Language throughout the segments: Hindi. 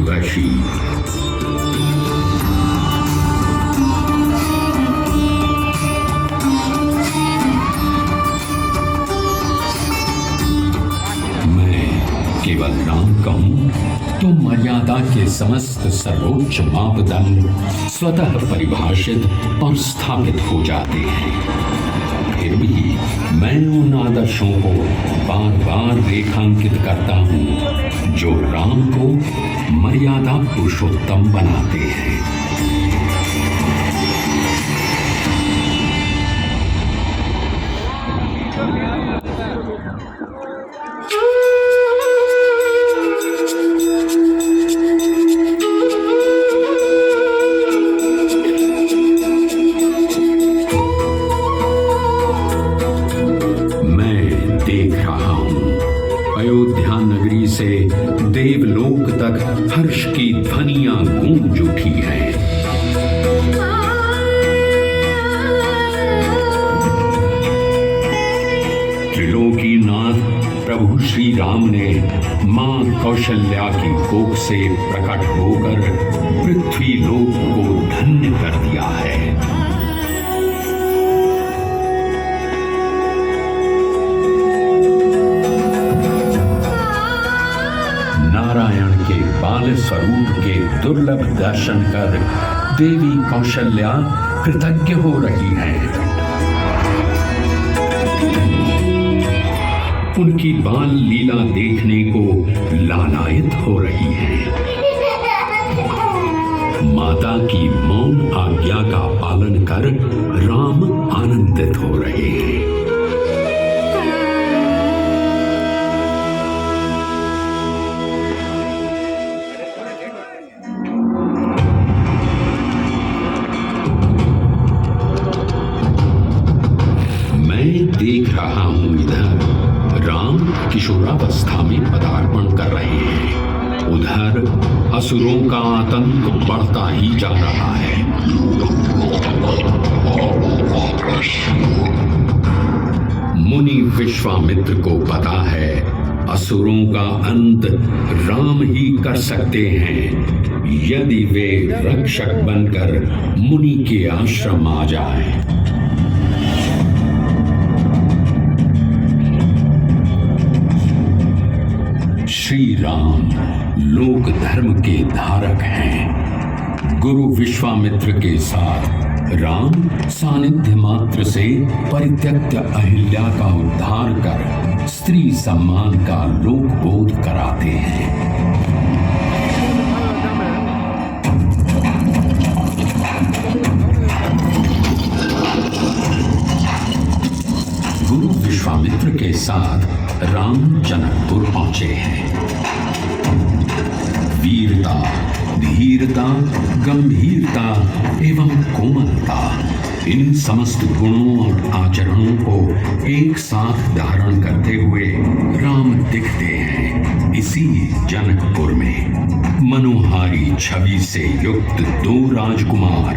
उर्वशी। मैं केवल राम कहूं तो मर्यादा के समस्त सर्वोच्च मापदंड स्वतः परिभाषित और स्थापित हो जाते हैं। फिर भी मैं उन आदर्शों को बार बार रेखांकित करता हूं जो राम को मर्यादा पुरुषोत्तम बनाते हैं। अयोध्या नगरी से देवलोक तक हर्ष की ध्वनियां गूंज उठी हैं। त्रिलोकीनाथ प्रभु श्री राम ने मां कौशल्या की कोख से प्रकट होकर पृथ्वी लोक को धन्य कर दिया है। नारायण के बाल स्वरूप के दुर्लभ दर्शन कर देवी कौशल्या कृतज्ञ हो रही हैं। उनकी बाल लीला देखने को लालायित हो रही हैं। माता की मौन आज्ञा का पालन कर राम आनंदित हो रहे हैं। देख रहा हूं इधर राम किशोरावस्था में पदार्पण कर रहे हैं, उधर असुरों का आतंक बढ़ता ही जा रहा है। मुनि विश्वामित्र को पता है असुरों का अंत राम ही कर सकते हैं यदि वे रक्षक बनकर मुनि के आश्रम आ जाएं। श्री राम लोक धर्म के धारक हैं। गुरु विश्वामित्र के साथ राम सानिध्य मात्र से परित्यक्त अहिल्या का उद्धार कर स्त्री सम्मान का लोकबोध कराते हैं। गुरु विश्वामित्र के साथ राम जनकपुर पहुंचे हैं। वीरता, धीरता, गंभीरता एवं कोमलता, इन समस्त गुणों और आचरणों को एक साथ धारण करते हुए राम दिखते हैं इसी जनकपुर में। मनोहारी छवि से युक्त दो राजकुमार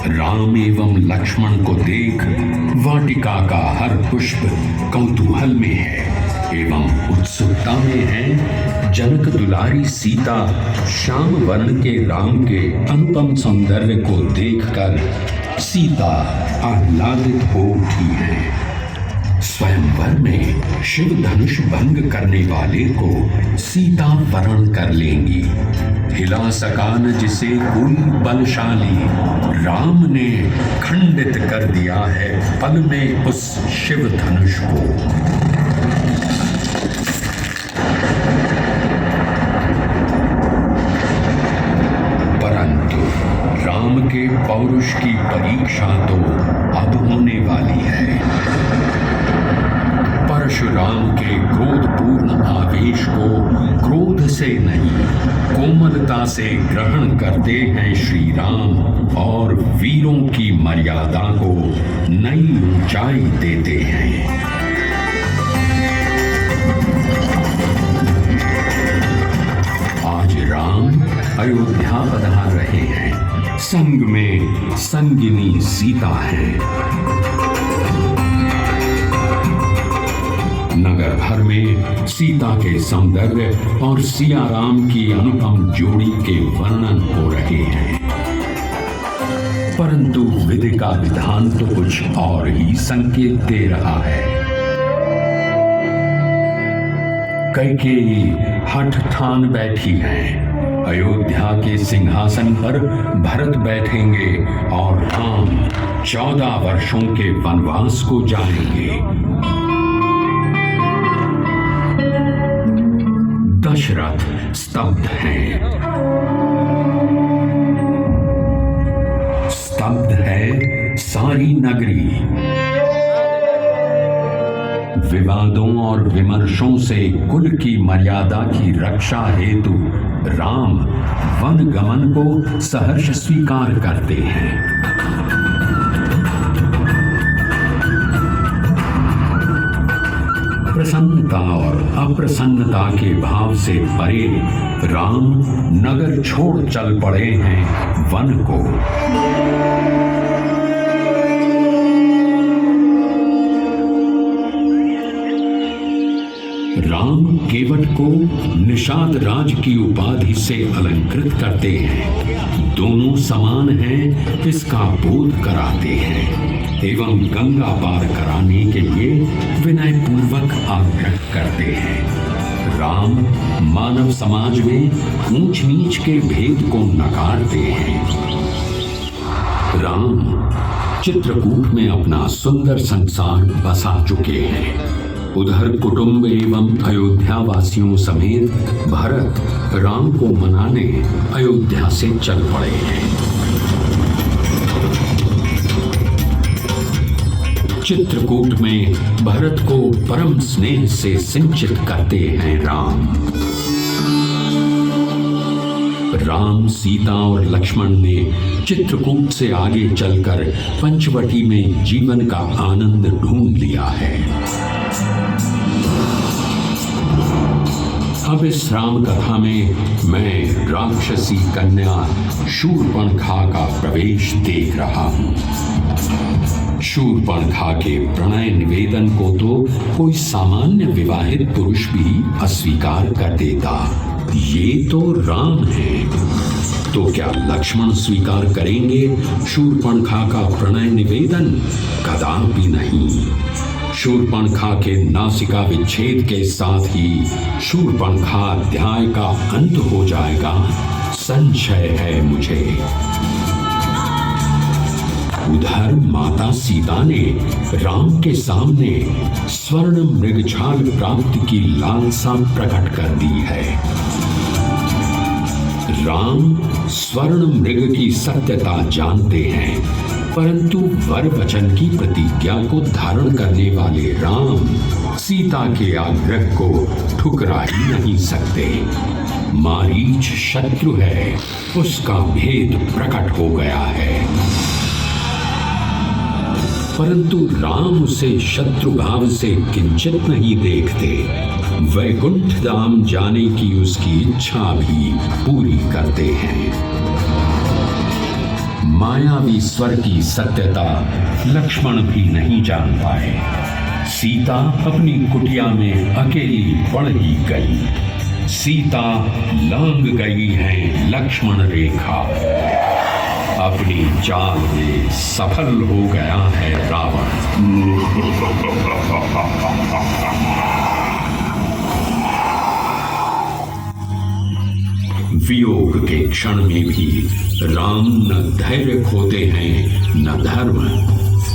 राम एवं लक्ष्मण को देख वाटिका का हर पुष्प कौतूहल में है एवं उत्सुकता में है। जनक दुलारी सीता श्याम वर्ण के राम के अनुपम सौंदर्य को देखकर सीता आह्लादित हो उठी है। स्वयंवर में शिव धनुष भंग करने वाले को सीता वरण कर लेंगी। हिला सका न जिसे कोई बलशाली, राम ने खंडित कर दिया है पल में उस शिव धनुष को। परंतु राम के पौरुष की परीक्षा तो अब होने वाली है। परशुराम के क्रोधपूर्ण आवेश को क्रोध से नहीं कोमलता से ग्रहण करते हैं श्री राम और वीरों की मर्यादा को नई ऊंचाई देते हैं। आज राम अयोध्या पधार रहे हैं। संग में संगिनी सीता है। नगर भर में सीता के सौंदर्य और सिया राम की अनुपम जोड़ी के वर्णन हो रहे हैं, परंतु विधि का विधान तो कुछ और ही संकेत दे रहा है। कैकेयी हठ ठान बैठी हैं, अयोध्या के सिंहासन पर भरत बैठेंगे और राम 14 वर्षों के वनवास को जाएंगे। दशरथ स्तब्ध हैं। स्तब्ध है सारी नगरी। विवादों और विमर्शों से कुल की मर्यादा की रक्षा हेतु राम वन गमन को सहर्ष स्वीकार करते हैं। प्रसन्नता और अप्रसन्नता के भाव से परे राम नगर छोड़ चल पड़े हैं वन को। राम केवट को निषाद राज की उपाधि से अलंकृत करते हैं, दोनों समान हैं इसका बोध कराते हैं एवं गंगा पार कराने के लिए विनय पूर्वक आग्रह करते हैं। राम मानव समाज में ऊंच नीच के भेद को नकारते हैं। राम चित्रकूट में अपना सुंदर संसार बसा चुके हैं। उधर कुटुंब एवं अयोध्या वासियों समेत भरत राम को मनाने अयोध्या से चल पड़े हैं। चित्रकूट में भरत को परम स्नेह से सिंचित करते हैं राम। राम, सीता और लक्ष्मण ने चित्रकूट से आगे चलकर पंचवटी में जीवन का आनंद ढूंढ लिया है। अब इस राम कथा में मैं राक्षसी कन्या शूर्पणखा का प्रवेश देख रहा हूं। शूर्पणखा के प्रणय निवेदन को तो कोई सामान्य विवाहित पुरुष भी अस्वीकार कर देता। ये तो राम है, तो क्या लक्ष्मण स्वीकार करेंगे शूर्पणखा का प्रणय निवेदन? कदापि नहीं। शूर्पणखा के नासिका विच्छेद के साथ ही शूर्पणखा अध्याय का अंत हो जाएगा, संशय है मुझे। उधर माता सीता ने राम के सामने स्वर्ण मृगछाल प्राप्ति की लालसा प्रकट कर दी है। राम स्वर्ण मृग की सत्यता जानते हैं, परंतु वर वचन की प्रतिज्ञा को धारण करने वाले राम सीता के आग्रह को ठुकरा ही नहीं सकते। मारीच शत्रु है, उसका भेद प्रकट हो गया है, परंतु राम उसे शत्रु भाव से किंचित नहीं देखते। वैकुंठ धाम जाने की उसकी इच्छा भी पूरी करते हैं। मायावी स्वर की सत्यता लक्ष्मण भी नहीं जान पाए। सीता अपनी कुटिया में अकेली पड़ ही गई। सीता लांग गई है लक्ष्मण रेखा। अपनी चाल में सफल हो गया है रावण। वियोग के क्षण में भी राम न धैर्य खोते हैं न धर्म।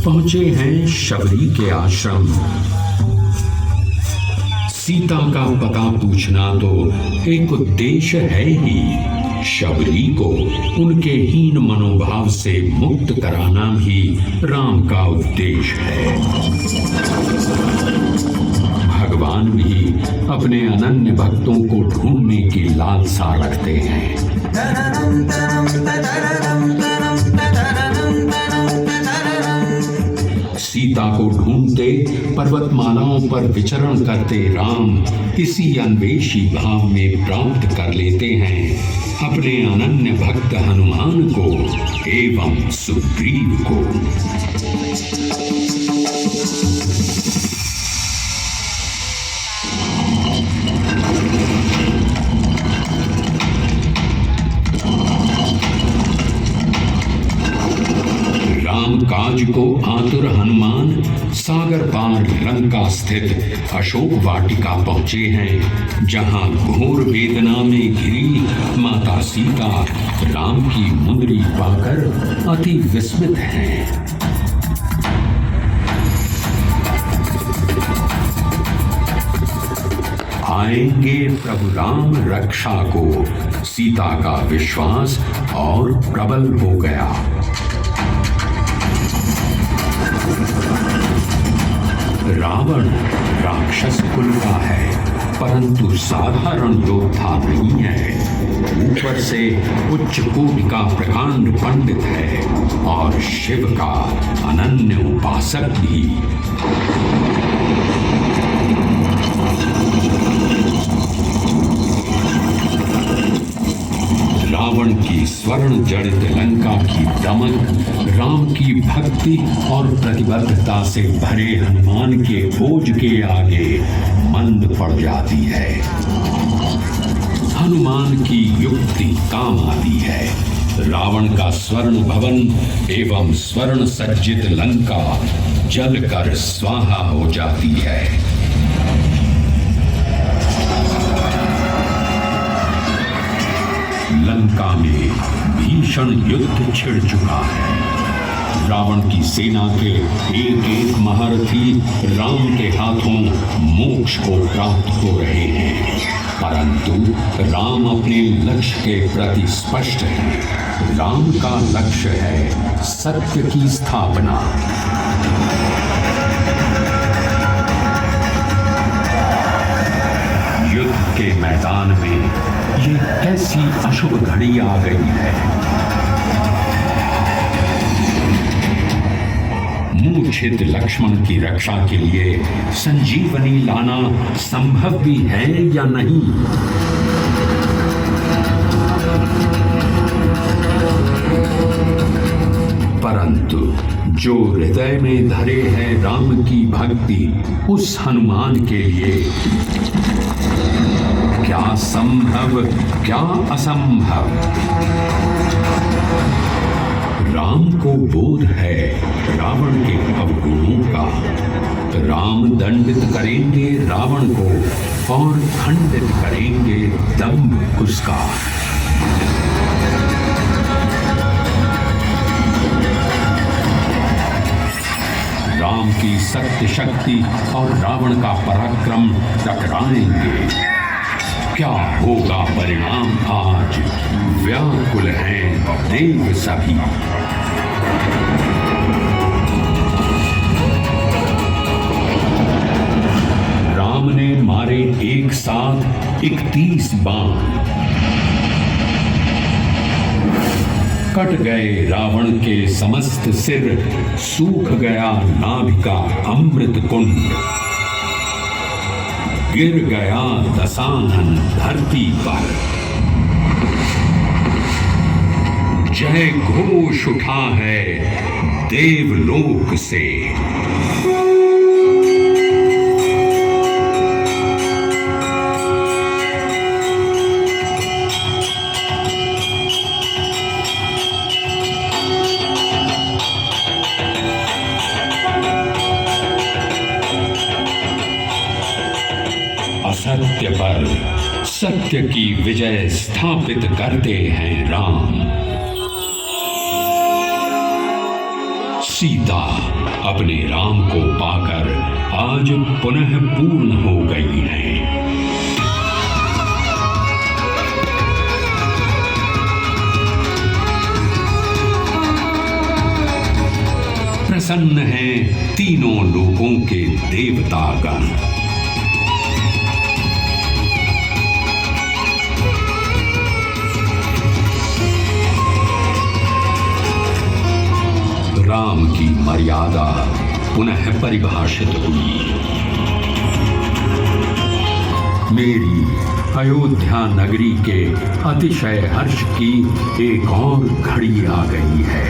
पहुंचे हैं शबरी के आश्रम। सीता का पता पूछना तो एक उद्देश्य है ही। शबरी को उनके हीन मनोभाव से मुक्त कराना भी राम का उद्देश्य है। भगवान भी अपने अनन्य भक्तों को ढूंढने की लालसा रखते हैं। सीता को ढूंढते पर्वतमालाओं पर विचरण करते राम इसी अन्वेषी भाव में प्राप्त कर लेते हैं अपने अनन्य भक्त हनुमान को एवं सुग्रीव को। राम काज को आतुर हनुमान सागर पार लंका स्थित अशोक वाटिका पहुंचे हैं, जहां घोर वेदना में घिरी माता सीता राम की मुंदरी पाकर अति विस्मित हैं। आएंगे प्रभु राम रक्षा को, सीता का विश्वास और प्रबल हो गया। रावण राक्षस कुल का है, परंतु साधारण योद्धा नहीं है। ऊपर से उच्च कोटि का प्रकांड पंडित है और शिव का अनन्य उपासक भी। रावण की स्वर्ण जड़ित लंका की दमक राम की भक्ति और प्रतिबद्धता से भरे हनुमान के बोझ के आगे मंद पड़ जाती है। हनुमान की युक्ति काम आती है। रावण का स्वर्ण भवन एवं स्वर्ण सज्जित लंका जलकर स्वाहा हो जाती है। लंका में भीषण युद्ध छिड़ चुका है। रावण की सेना के एक एक महारथी राम के हाथों मोक्ष को प्राप्त हो रहे हैं, परंतु राम अपने लक्ष्य के प्रति स्पष्ट है। राम का लक्ष्य है सत्य की स्थापना। युद्ध के मैदान में ये कैसी अशुभ घड़ी आ गई है। मूर्छित लक्ष्मण की रक्षा के लिए संजीवनी लाना संभव भी है या नहीं। परंतु जो हृदय में धरे है राम की भक्ति, उस हनुमान के लिए क्या संभव क्या असंभव। राम को बोध है रावण के अवगुणों का। राम दंडित करेंगे रावण को और खंडित करेंगे दंभ उसका। राम की सत्य शक्ति और रावण का पराक्रम टकराएंगे। क्या होगा परिणाम आज, व्याकुल हैं देव सभी। राम ने मारे एक साथ 31 बाण। कट गए रावण के समस्त सिर, सूख गया नाभि का अमृत कुंड। गिर गया दशानन धरती पर। जय घोष उठा है देवलोक से। असत्य पर सत्य की विजय स्थापित करते हैं राम। सीता अपने राम को पाकर आज पुनः पूर्ण हो गई है। प्रसन्न हैं तीनों लोकों के देवतागण। राम की मर्यादा पुनः परिभाषित हुई। मेरी अयोध्या नगरी के अतिशय हर्ष की एक और घड़ी आ गई है।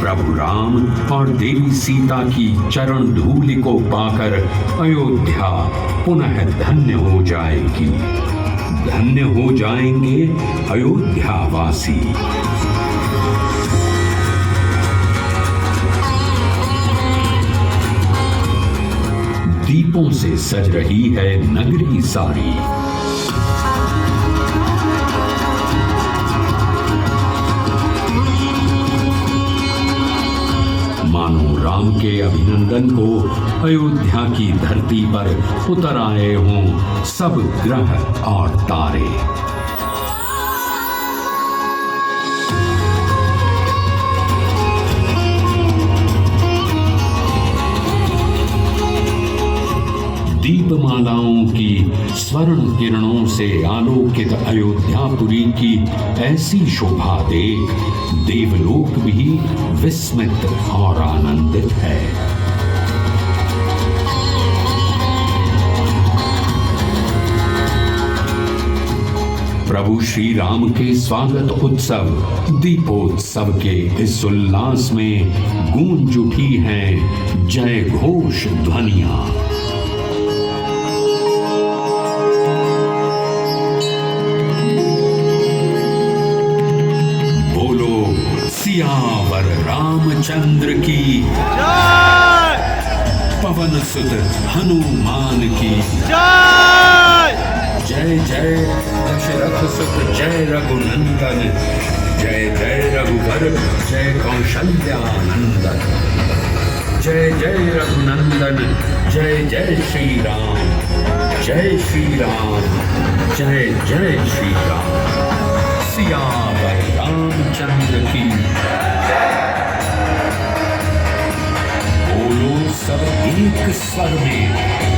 प्रभु राम और देवी सीता की चरण धूलि को पाकर अयोध्या पुनः धन्य हो जाएगी। धन्य हो जाएंगे अयोध्यावासी। दीपों से सज रही है नगरी सारी, मानो राम के अभिनंदन को अयोध्या की धरती पर उतर आए हों सब ग्रह और तारे। दीपमालाओं की स्वर्ण किरणों से आलोकित अयोध्यापुरी की ऐसी शोभा देख देवलोक भी विस्मित और आनंदित है। प्रभु श्री राम के स्वागत उत्सव दीपोत्सव के इस उल्लास में गूंज उठी हैं जय घोष ध्वनियां। सियावर रामचंद्र की जय, पवन सुत हनुमान की जय, जय जय दशरथ सुत जय रघुनंदन, जय जय रघुवर जय कौशल्यानंदन, जय जय रघुनंदन जय जय श्री राम, जय श्री राम जय जय श्री राम। सियावर रामचंद्र की बोलो सब एक स्वर में